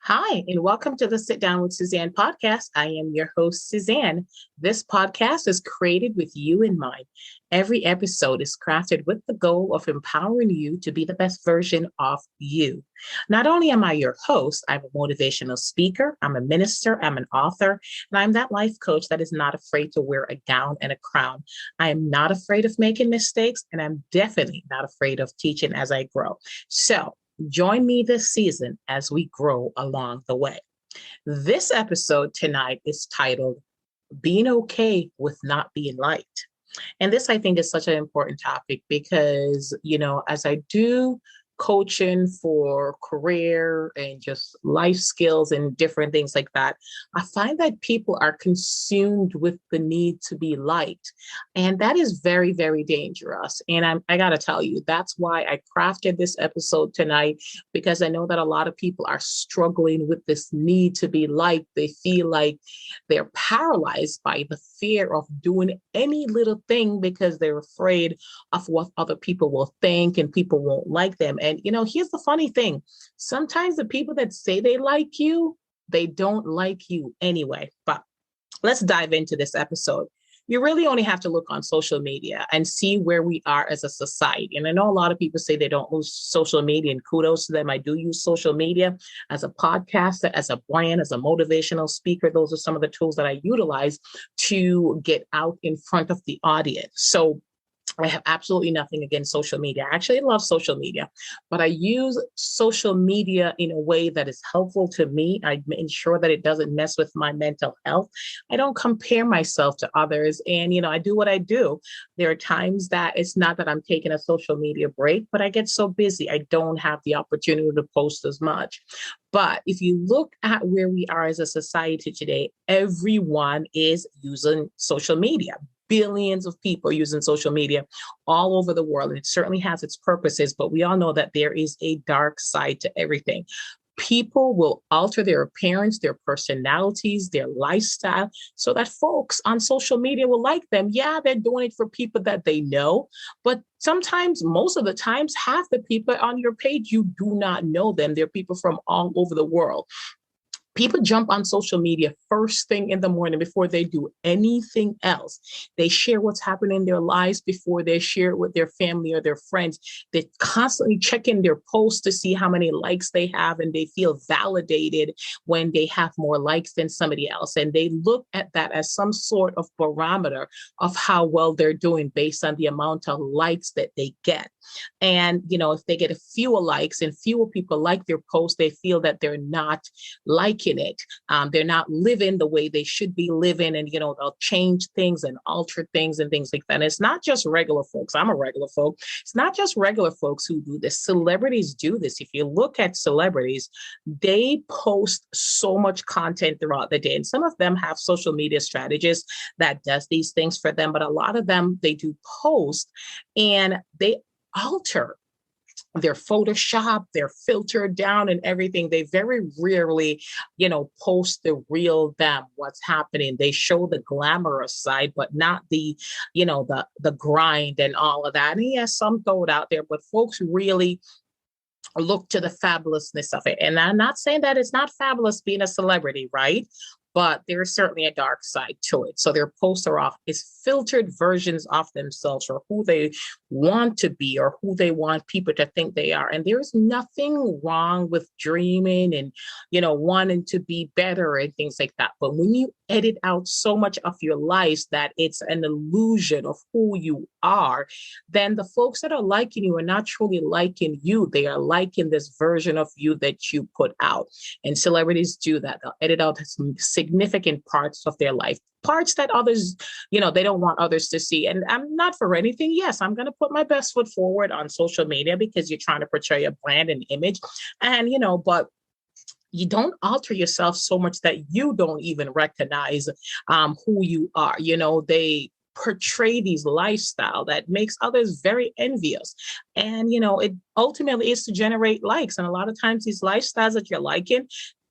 Hi, and welcome to the Sit Down with Suzanne podcast. I am your host, Suzanne. This podcast is created with you in mind. Every episode is crafted with the goal of empowering you to be the best version of you. Not only am I your host, I'm a motivational speaker, I'm a minister, I'm an author, and I'm that life coach that is not afraid to wear a gown and a crown. I am not afraid of making mistakes, and I'm definitely not afraid of teaching as I grow. So, join me this season as we grow along the way. This episode tonight is titled Being Okay with Not Being Liked. And this, I think, is such an important topic because, as I do coaching for career and just life skills and different things like that, I find that people are consumed with the need to be liked. And that is very, very dangerous. And I got to tell you, that's why I crafted this episode tonight, because I know that a lot of people are struggling with this need to be liked. They feel like they're paralyzed by the fear of doing any little thing because they're afraid of what other people will think and people won't like them. And, here's the funny thing. Sometimes the people that say they like you, they don't like you anyway. But let's dive into this episode. You really only have to look on social media and see where we are as a society. And I know a lot of people say they don't use social media, and kudos to them. I do use social media as a podcaster, as a brand, as a motivational speaker. Those are some of the tools that I utilize to get out in front of the audience. So I have absolutely nothing against social media. I actually love social media, but I use social media in a way that is helpful to me. I ensure that it doesn't mess with my mental health. I don't compare myself to others. And, I do what I do. There are times that it's not that I'm taking a social media break, but I get so busy. I don't have the opportunity to post as much. But if you look at where we are as a society today, everyone is using social media. Billions of people using social media all over the world. And it certainly has its purposes, but we all know that there is a dark side to everything. People will alter their appearance, their personalities, their lifestyle, so that folks on social media will like them. Yeah, they're doing it for people that they know, but sometimes, most of the times, half the people on your page, you do not know them. They're people from all over the world. People jump on social media first thing in the morning before they do anything else. They share what's happening in their lives before they share it with their family or their friends. They constantly check in their posts to see how many likes they have, and they feel validated when they have more likes than somebody else. And they look at that as some sort of barometer of how well they're doing based on the amount of likes that they get. And, if they get a fewer likes and fewer people like their post, they feel that they're not liking it. They're not living the way they should be living. And, they'll change things and alter things and things like that. And it's not just regular folks. I'm a regular folk. It's not just regular folks who do this. Celebrities do this. If you look at celebrities, they post so much content throughout the day. And some of them have social media strategists that does these things for them. But a lot of them, they do post and they alter their Photoshop, they're filtered down and everything. They very rarely, post the real them, what's happening. They show the glamorous side, but not the, the grind and all of that. And yes, some throw it out there, but folks really look to the fabulousness of it. And I'm not saying that it's not fabulous being a celebrity, right? But there's certainly a dark side to it. So their posts are off is filtered versions of themselves or who they want to be or who they want people to think they are. And there's nothing wrong with dreaming and, wanting to be better and things like that. But when you edit out so much of your life that it's an illusion of who you are, then the folks that are liking you are not truly liking you. They are liking this version of you that you put out. And celebrities do that. They'll edit out some significant parts of their life, parts that others, they don't want others to see. And I'm not for anything. Yes, I'm going to put my best foot forward on social media because you're trying to portray a brand and image. And, but you don't alter yourself so much that you don't even recognize who you are. They portray these lifestyle that makes others very envious. And, it ultimately is to generate likes. And a lot of times these lifestyles that you're liking,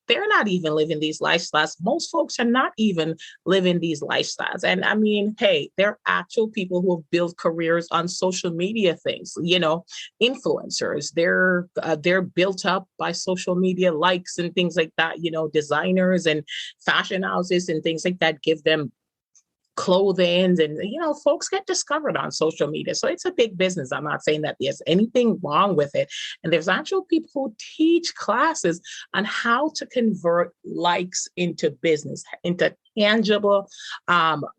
they're not even living these lifestyles. Most folks are not even living these lifestyles. And I mean, hey, they're actual people who have built careers on social media things, influencers. They're built up by social media likes and things like that, designers and fashion houses and things like that give them clothing, and folks get discovered on social media. So it's a big business. I'm not saying that there's anything wrong with it, and there's actual people who teach classes on how to convert likes into business, into tangible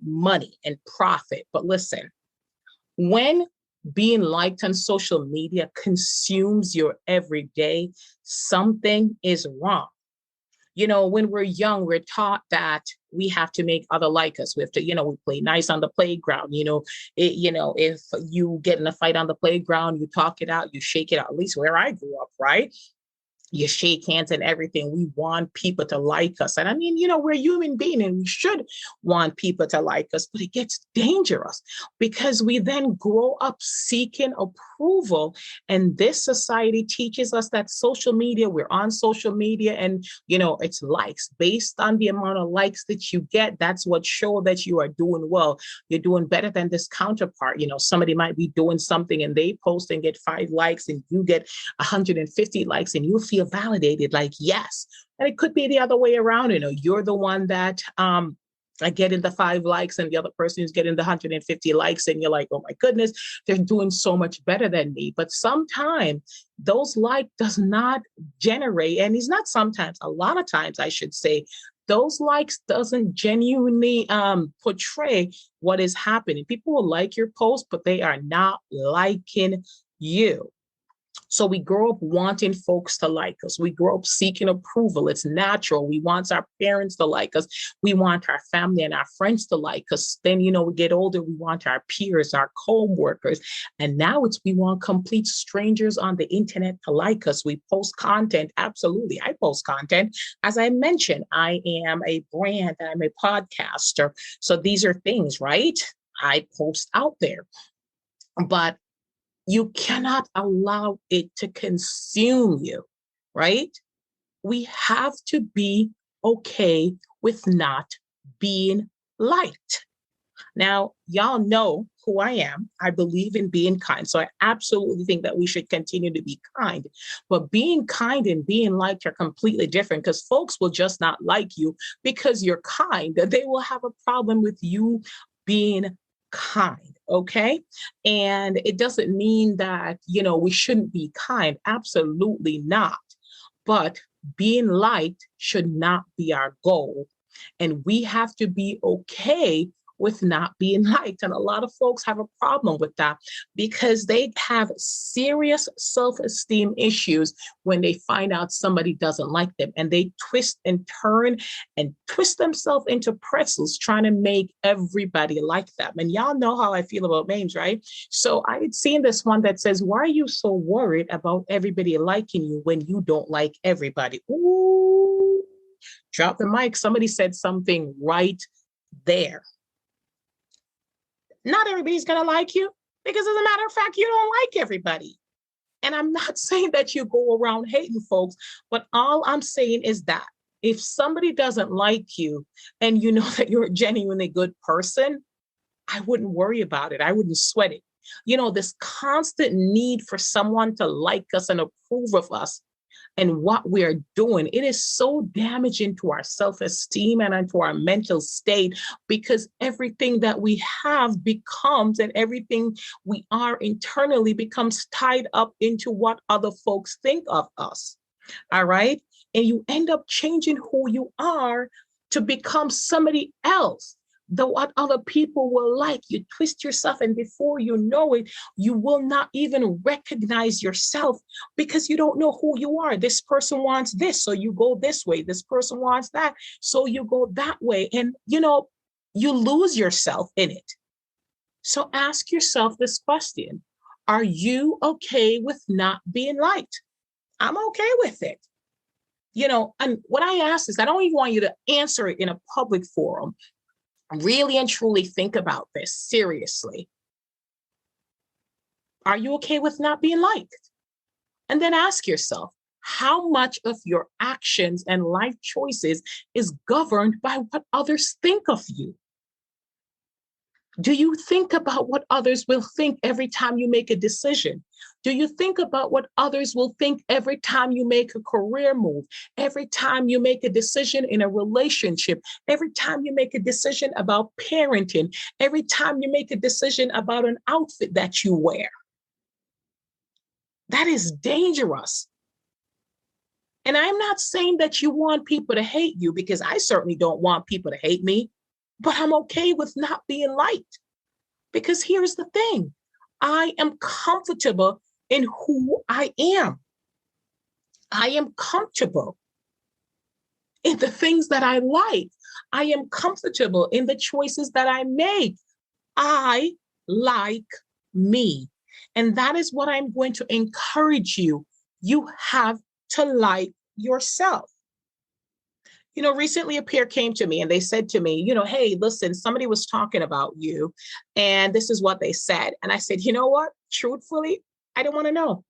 money and profit. But listen, when being liked on social media consumes your everyday, something is wrong. When we're young, we're taught that we have to make other like us. We have to, we play nice on the playground. If you get in a fight on the playground, you talk it out, you shake it out. At least where I grew up, right? You shake hands and everything. We want people to like us. And I mean, we're human beings and we should want people to like us, but it gets dangerous because we then grow up seeking approval. And this society teaches us that we're on social media and, it's likes based on the amount of likes that you get. That's what shows that you are doing well. You're doing better than this counterpart. Somebody might be doing something and they post and get 5 likes and you get 150 likes and you feel validated, like, yes. And it could be the other way around. You're the one that getting the 5 likes and the other person is getting the 150 likes and you're like, oh my goodness, they're doing so much better than me. But sometimes those likes does not generate, and it's not sometimes, a lot of times I should say, those likes doesn't genuinely portray what is happening. People will like your post, but they are not liking you. So we grow up wanting folks to like us. We grow up seeking approval. It's natural. We want our parents to like us. We want our family and our friends to like us. Then, we get older. We want our peers, our co-workers. And now we want complete strangers on the internet to like us. We post content. Absolutely. I post content. As I mentioned, I am a brand. I'm a podcaster. So these are things, right? I post out there. But you cannot allow it to consume you, right? We have to be okay with not being liked. Now, y'all know who I am. I believe in being kind. So I absolutely think that we should continue to be kind. But being kind and being liked are completely different because folks will just not like you because you're kind. They will have a problem with you being kind. Okay. And it doesn't mean that, we shouldn't be kind. Absolutely not. But being liked should not be our goal. And we have to be okay with not being liked. And a lot of folks have a problem with that because they have serious self-esteem issues when they find out somebody doesn't like them. And they twist and turn and twist themselves into pretzels trying to make everybody like them. And y'all know how I feel about memes, right? So I had seen this one that says, why are you so worried about everybody liking you when you don't like everybody? Ooh, drop the mic. Somebody said something right there. Not everybody's going to like you because, as a matter of fact, you don't like everybody. And I'm not saying that you go around hating folks, but all I'm saying is that if somebody doesn't like you and you know that you're a genuinely good person, I wouldn't worry about it. I wouldn't sweat it. This constant need for someone to like us and approve of us and what we're doing, it is so damaging to our self-esteem and to our mental state because everything that we have becomes and everything we are internally becomes tied up into what other folks think of us. All right. And you end up changing who you are to become somebody else. What other people will like. You twist yourself, and before you know it, you will not even recognize yourself because you don't know who you are. This person wants this, so you go this way. This person wants that, so you go that way. And, you lose yourself in it. So ask yourself this question. Are you okay with not being liked? I'm okay with it. And what I ask is, I don't even want you to answer it in a public forum. Really and truly think about this seriously. Are you okay with not being liked? And then ask yourself, How much of your actions and life choices is governed by what others think of you? Do you think about what others will think every time you make a decision? Do you think about what others will think every time you make a career move, every time you make a decision in a relationship, every time you make a decision about parenting, every time you make a decision about an outfit that you wear? That is dangerous. And I'm not saying that you want people to hate you, because I certainly don't want people to hate me, but I'm okay with not being liked. Because here's the thing, I am comfortable in who I am. I am comfortable in the things that I like. I am comfortable in the choices that I make. I like me. And that is what I'm going to encourage you. You have to like yourself. Recently a peer came to me and they said to me, hey, listen, somebody was talking about you and this is what they said. And I said, you know what? Truthfully, I don't want to know.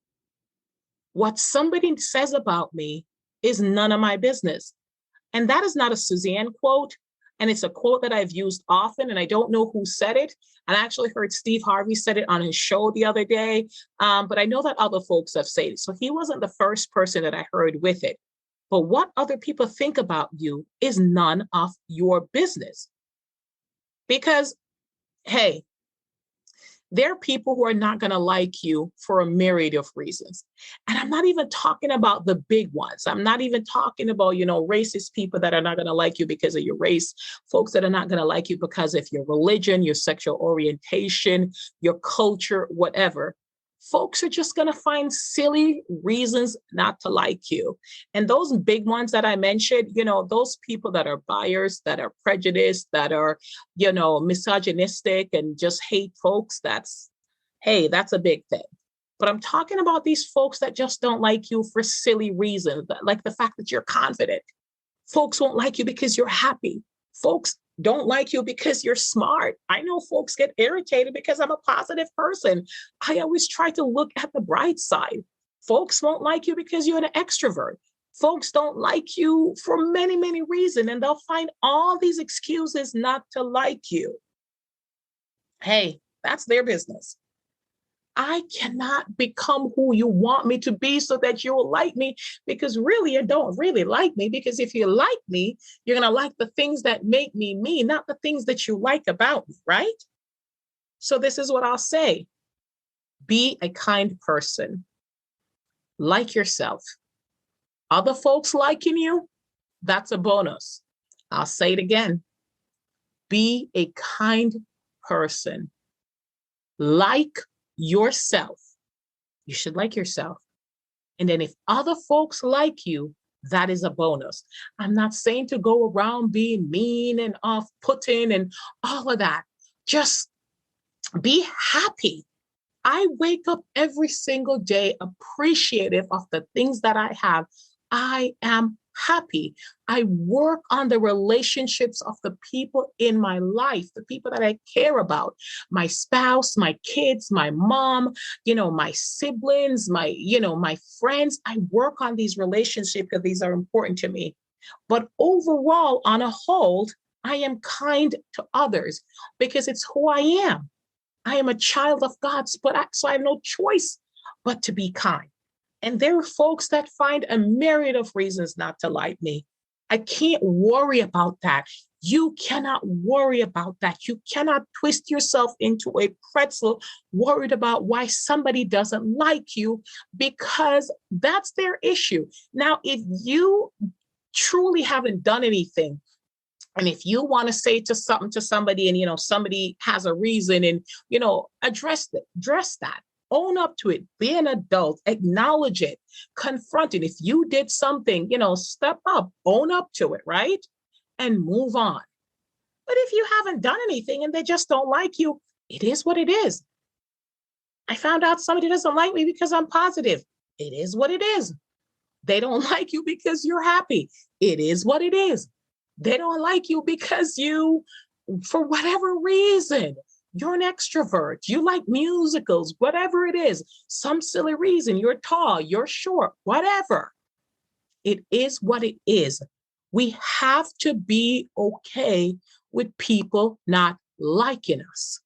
What somebody says about me is none of my business. And that is not a Suzanne quote. And it's a quote that I've used often, and I don't know who said it. And I actually heard Steve Harvey said it on his show the other day. But I know that other folks have said it. So he wasn't the first person that I heard with it. But what other people think about you is none of your business. Because, hey, there are people who are not going to like you for a myriad of reasons. And I'm not even talking about the big ones. I'm not even talking about, racist people that are not going to like you because of your race, folks that are not going to like you because of your religion, your sexual orientation, your culture, whatever. Folks are just going to find silly reasons not to like you. And those big ones that I mentioned, those people that are biased, that are prejudiced, that are, misogynistic and just hate folks, that's a big thing. But I'm talking about these folks that just don't like you for silly reasons, like the fact that you're confident. Folks won't like you because you're happy. Folks don't like you because you're smart. I know folks get irritated because I'm a positive person. I always try to look at the bright side. Folks won't like you because you're an extrovert. Folks don't like you for many, many reasons, and they'll find all these excuses not to like you. Hey, that's their business. I cannot become who you want me to be so that you'll like me, because really you don't really like me, because if you like me, you're going to like the things that make me me, not the things that you like about me, right? So this is what I'll say. Be a kind person. Like yourself. Other folks liking you, that's a bonus. I'll say it again. Be a kind person. Like yourself. You should like yourself. And then if other folks like you, that is a bonus. I'm not saying to go around being mean and off-putting and all of that. Just be happy. I wake up every single day appreciative of the things that I have. I am happy. I work on the relationships of the people in my life, the people that I care about, my spouse, my kids, my mom, my siblings, my friends. I work on these relationships because these are important to me. But overall, on a whole, I am kind to others because it's who I am. I am a child of God, so I have no choice but to be kind. And there are folks that find a myriad of reasons not to like me. I can't worry about that. You cannot worry about that. You cannot twist yourself into a pretzel worried about why somebody doesn't like you, because that's their issue. Now, if you truly haven't done anything, and if you want to say something to somebody and, somebody has a reason and, address that. Own up to it, be an adult, acknowledge it, confront it. If you did something, step up, own up to it, right? And move on. But if you haven't done anything and they just don't like you, it is what it is. I found out somebody doesn't like me because I'm positive. It is what it is. They don't like you because you're happy. It is what it is. They don't like you because for whatever reason, you're an extrovert. You like musicals, whatever it is, some silly reason. You're tall, you're short, whatever. It is what it is. We have to be okay with people not liking us,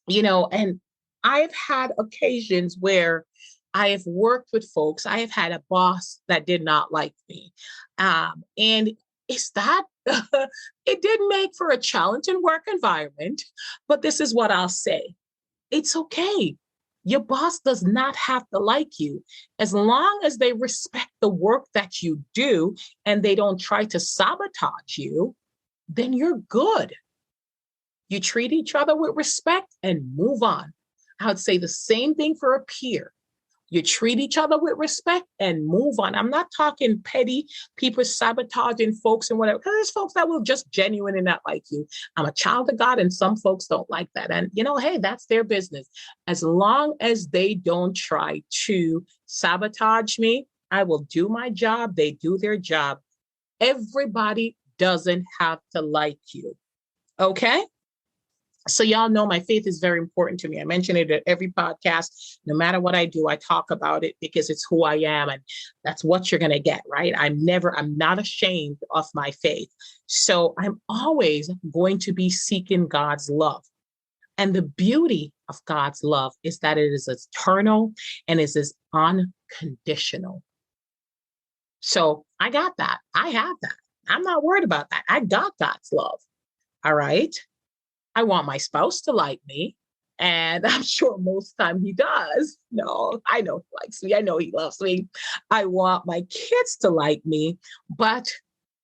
and I've had occasions where I have worked with folks. I have had a boss that did not like me. And it's that it did make for a challenging work environment, but this is what I'll say. It's okay. Your boss does not have to like you. As long as they respect the work that you do and they don't try to sabotage you, then you're good. You treat each other with respect and move on. I would say the same thing for a peer. You treat each other with respect and move on. I'm not talking petty people sabotaging folks and whatever, because there's folks that will just genuinely not like you. I'm a child of God, and some folks don't like that. And, hey, that's their business. As long as they don't try to sabotage me, I will do my job. They do their job. Everybody doesn't have to like you. Okay? So y'all know my faith is very important to me. I mention it at every podcast. No matter what I do, I talk about it because it's who I am, and that's what you're going to get, right? I'm not ashamed of my faith. So I'm always going to be seeking God's love. And the beauty of God's love is that it is eternal and it is unconditional. So I got that. I have that. I'm not worried about that. I got God's love. All right. I want my spouse to like me. And I'm sure most time he does. No, I know he likes me. I know he loves me. I want my kids to like me, but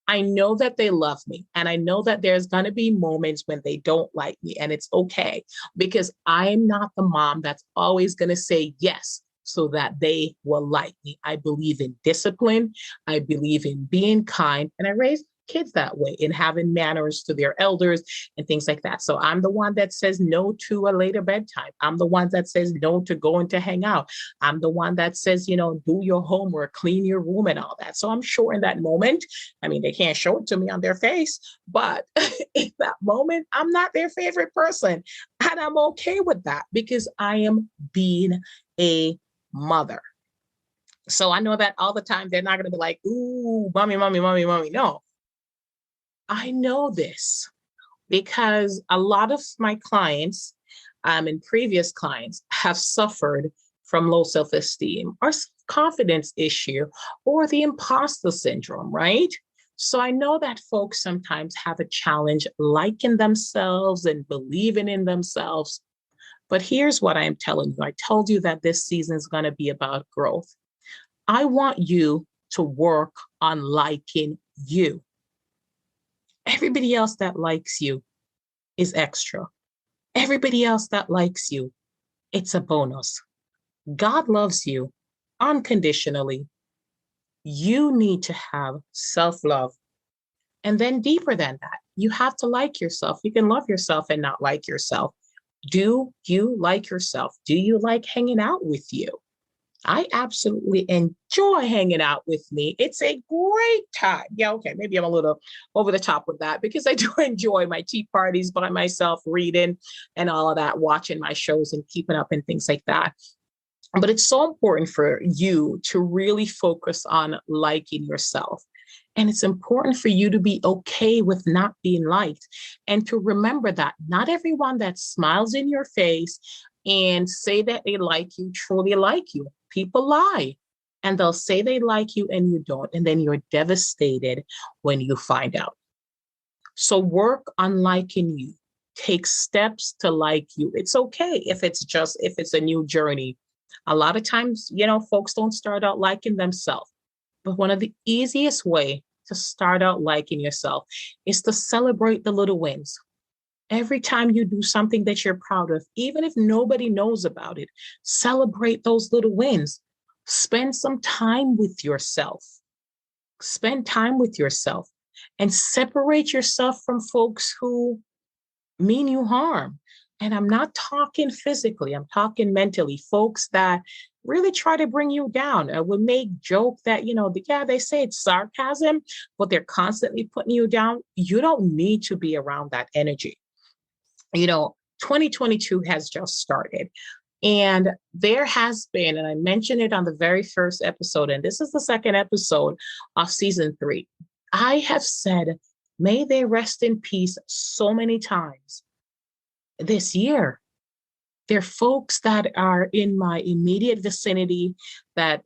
I know that they love me. And I know that there's going to be moments when they don't like me. And it's okay, because I'm not the mom that's always going to say yes so that they will like me. I believe in discipline. I believe in being kind. And I raise kids that way, in having manners to their elders and things like that. So I'm the one that says no to a later bedtime. I'm the one that says no to going to hang out. I'm the one that says, do your homework, clean your room and all that. So I'm sure in that moment, I mean, they can't show it to me on their face, but in that moment, I'm not their favorite person. And I'm okay with that because I am being a mother. So I know that all the time they're not going to be like, ooh, mommy, mommy, mommy, mommy. No. I know this because a lot of my clients and previous clients have suffered from low self-esteem or confidence issue or the imposter syndrome, right? So I know that folks sometimes have a challenge liking themselves and believing in themselves. But here's what I am telling you. I told you that this season is going to be about growth. I want you to work on liking you. Everybody else that likes you is extra. Everybody else that likes you, it's a bonus. God loves you unconditionally. You need to have self-love. And then deeper than that, you have to like yourself. You can love yourself and not like yourself. Do you like yourself? Do you like hanging out with you? I absolutely enjoy hanging out with me. It's a great time. Yeah, okay, maybe I'm a little over the top with that because I do enjoy my tea parties by myself, reading and all of that, watching my shows and keeping up and things like that. But it's so important for you to really focus on liking yourself. And it's important for you to be okay with not being liked and to remember that not everyone that smiles in your face and say that they like you truly like you. People lie and they'll say they like you and you don't. And then you're devastated when you find out. So work on liking you. Take steps to like you. It's okay if it's a new journey. A lot of times, folks don't start out liking themselves. But one of the easiest way to start out liking yourself is to celebrate the little wins. Every time you do something that you're proud of, even if nobody knows about it, celebrate those little wins. Spend some time with yourself. Spend time with yourself and separate yourself from folks who mean you harm. And I'm not talking physically, I'm talking mentally. Folks that really try to bring you down. Would make joke that, they say it's sarcasm, but they're constantly putting you down. You don't need to be around that energy. 2022 has just started. And there has been, and I mentioned it on the very first episode, and this is the second episode of season 3. I have said, may they rest in peace so many times this year. There are folks that are in my immediate vicinity that,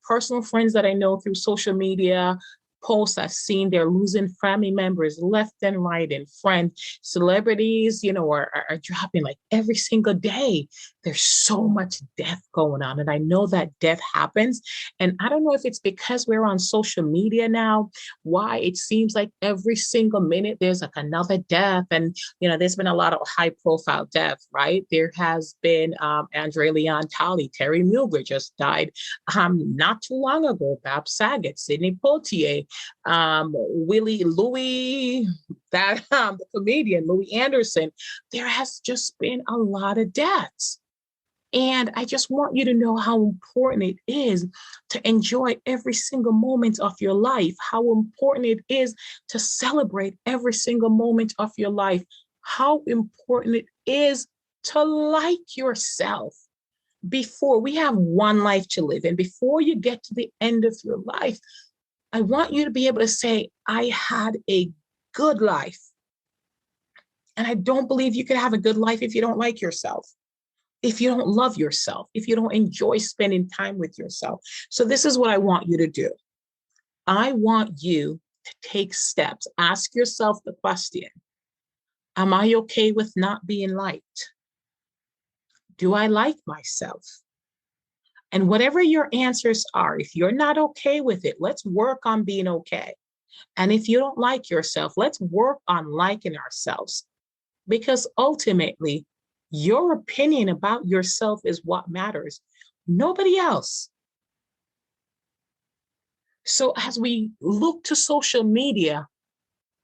personal friends that I know through social media, posts I've seen, they're losing family members left and right, and friends, celebrities, are dropping like every single day. There's so much death going on. And I know that death happens. And I don't know if it's because we're on social media now, why it seems like every single minute there's like another death. And, there's been a lot of high profile death, right? There has been Andre Leon Talley, Terry Milgren just died not too long ago, Bob Saget, Sidney Poitier, Willie Louis, the comedian Louis Anderson. There has just been a lot of deaths. And I just want you to know how important it is to enjoy every single moment of your life, how important it is to celebrate every single moment of your life, how important it is to like yourself. Before we have one life to live, and before you get to the end of your life, I want you to be able to say, I had a good life. And I don't believe you can have a good life if you don't like yourself, if you don't love yourself, if you don't enjoy spending time with yourself. So this is what I want you to do. I want you to take steps. Ask yourself the question, am I okay with not being liked? Do I like myself? And whatever your answers are, if you're not okay with it, let's work on being okay. And if you don't like yourself, let's work on liking ourselves. Because ultimately, your opinion about yourself is what matters, nobody else. So as we look to social media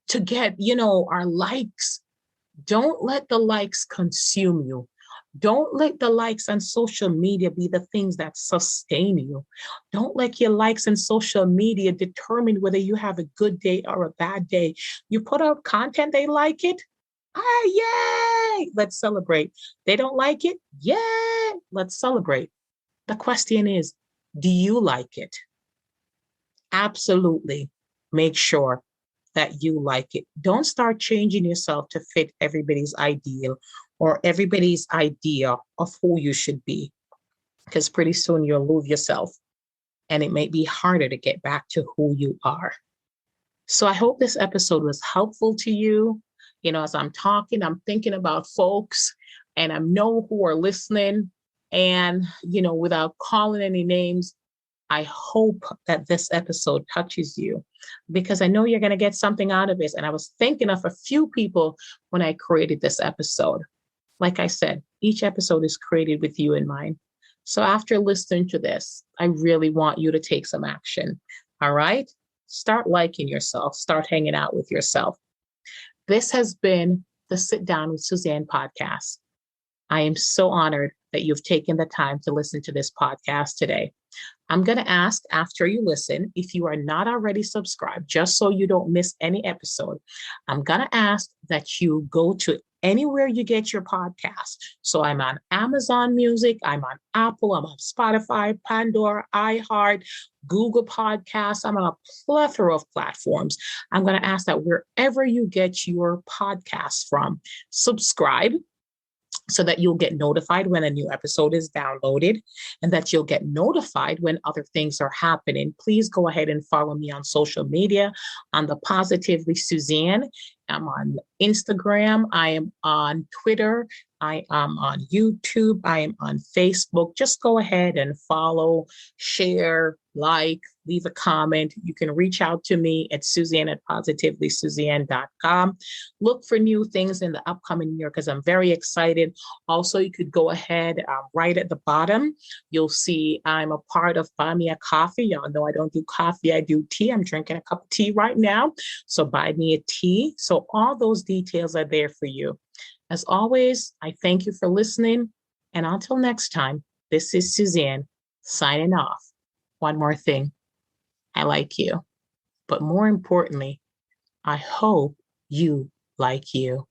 to get, our likes, don't let the likes consume you. Don't let the likes on social media be the things that sustain you. Don't let your likes on social media determine whether you have a good day or a bad day. You put out content, they like it. Yay! Let's celebrate. They don't like it. Yay! Let's celebrate. The question is, do you like it? Absolutely. Make sure that you like it. Don't start changing yourself to fit everybody's ideal or everybody's idea of who you should be, because pretty soon you'll lose yourself and it may be harder to get back to who you are. So I hope this episode was helpful to you. As I'm talking, I'm thinking about folks and I know who are listening. And, without calling any names, I hope that this episode touches you because I know you're going to get something out of it. And I was thinking of a few people when I created this episode. Like I said, each episode is created with you in mind. So after listening to this, I really want you to take some action. All right? Start liking yourself. Start hanging out with yourself. This has been the Sit Down with Suzanne podcast. I am so honored that you've taken the time to listen to this podcast today. I'm going to ask after you listen, if you are not already subscribed, just so you don't miss any episode, I'm going to ask that you go to anywhere you get your podcast. So I'm on Amazon Music, I'm on Apple, I'm on Spotify, Pandora, iHeart, Google Podcasts. I'm on a plethora of platforms. I'm going to ask that wherever you get your podcasts from, subscribe, so that you'll get notified when a new episode is downloaded and that you'll get notified when other things are happening. Please go ahead and follow me on social media on the Positively Suzanne. I'm on Instagram. I am on Twitter. I am on YouTube. I am on Facebook. Just go ahead and follow, share, like, leave a comment. You can reach out to me at Suzanne@positivelysuzanne.com. Look for new things in the upcoming year because I'm very excited. Also, you could go ahead right at the bottom. You'll see I'm a part of Buy Me a Coffee. Y'all know I don't do coffee. I do tea. I'm drinking a cup of tea right now. So buy me a tea. So all those details are there for you. As always, I thank you for listening. And until next time, this is Suzanne signing off. One more thing. I like you. But more importantly, I hope you like you.